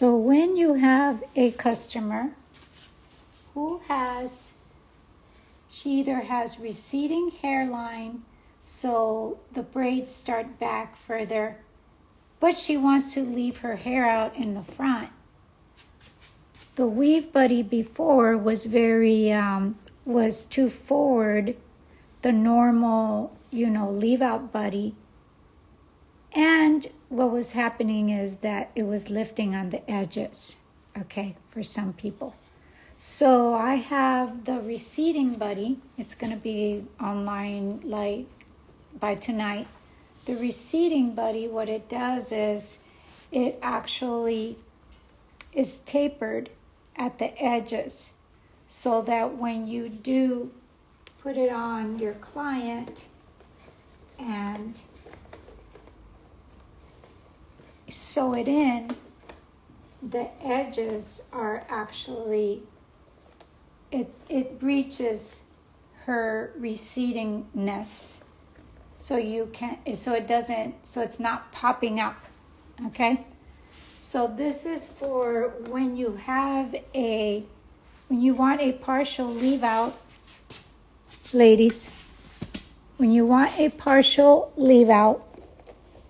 So when you have a customer who she either has receding hairline, so the braids start back further, but she wants to leave her hair out in the front. The Weave Buddy before was was too forward, the normal, leave out buddy. And what was happening is that it was lifting on the edges, okay, for some people. So I have the receding buddy. It's going to be online like by tonight. The receding buddy, what it does is it actually is tapered at the edges so that when you do put it on your client and sew it in, the edges are actually, it reaches her recedingness, so it's not popping up, okay? So this is for when you want a partial leave out, ladies. When you want a partial leave out,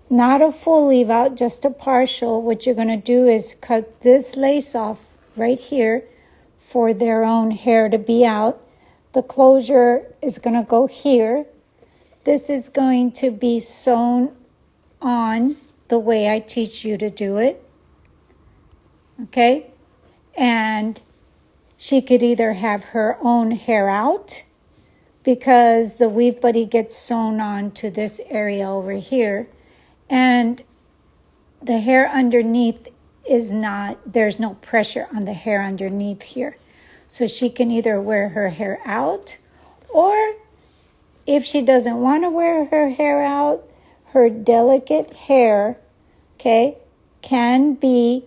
not a full leave out, just a partial, what you're going to do is cut this lace off right here for their own hair to be out. The closure is going to go here. This is going to be sewn on the way I teach you to do it. Okay? And she could either have her own hair out because the Weave Buddy gets sewn on to this area over here. And the hair underneath there's no pressure on the hair underneath here. So she can either wear her hair out, or if she doesn't want to wear her hair out, her delicate hair, okay, can be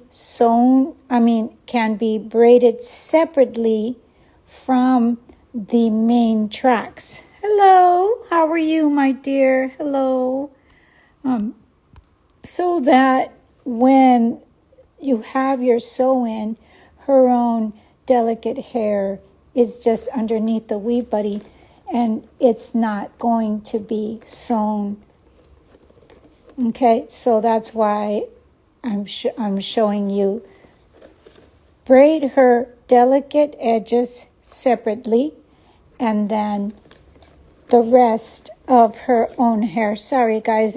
braided separately from the main tracks. Hello, how are you, my dear? Hello. So that when you have your sew-in, her own delicate hair is just underneath the Weave Buddy, and it's not going to be sewn. Okay, so that's why I'm showing you. Braid her delicate edges separately, and then the rest of her own hair. Sorry, guys,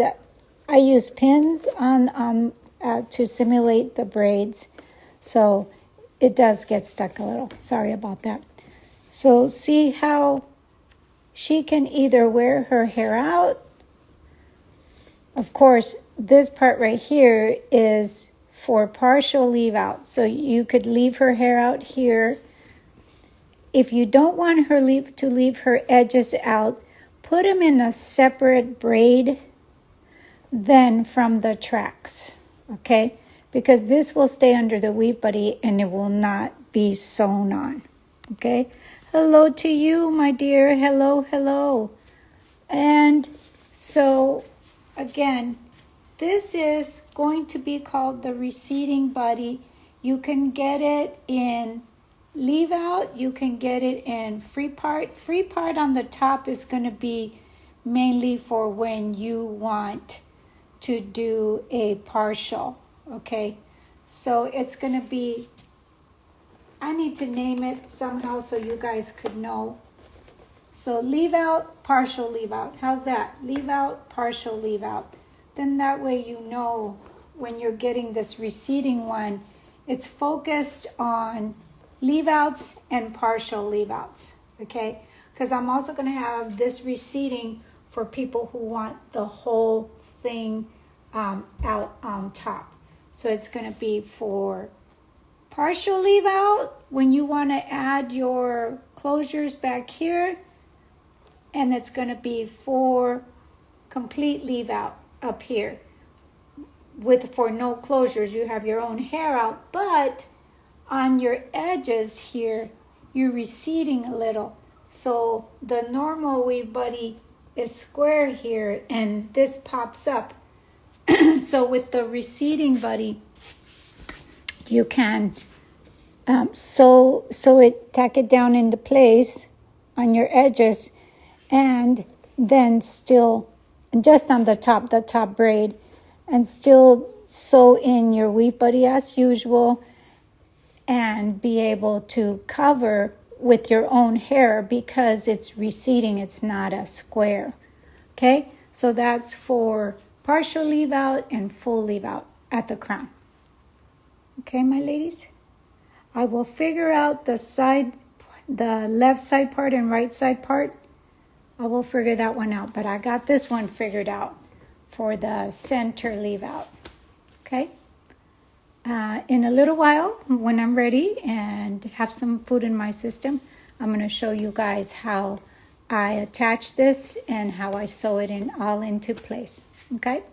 I use pins to simulate the braids, so it does get stuck a little. Sorry about that. So see how she can either wear her hair out. Of course, this part right here is for partial leave out. So you could leave her hair out here. If you don't want her to leave her edges out, put them in a separate braid than from the tracks, okay? Because this will stay under the Weave Buddy and it will not be sewn on, okay? Hello to you, my dear. Hello, hello. And so, again, this is going to be called the receding buddy. You can get it in leave out. You can get it in free part. Free part on the top is going to be mainly for when you want to do a partial, okay? So it's going to be, I need to name it somehow so you guys could know. So leave out, partial leave out. How's that? Leave out, partial leave out. Then that way you know when you're getting this receding one, it's focused on leave outs and partial leave outs, okay? Because I'm also going to have this receding for people who want the whole thing out on top. So it's going to be for partial leave out when you want to add your closures back here, and it's going to be for complete leave out up here. For no closures, you have your own hair out, but on your edges here, you're receding a little. So the normal Weave Buddy is square here, and this pops up. So with the receding buddy, you can tack it down into place on your edges, and then still just on the top braid, and still sew in your weave buddy as usual, and be able to cover with your own hair because it's receding, it's not a square. Okay, so that's for partial leave out and full leave out at the crown. Okay, my ladies, I will figure out the left side part and right side part. I will figure that one out, but I got this one figured out for the center leave out. Okay, in a little while, when I'm ready and have some food in my system, I'm going to show you guys how I attach this and how I sew it all into place. Okay.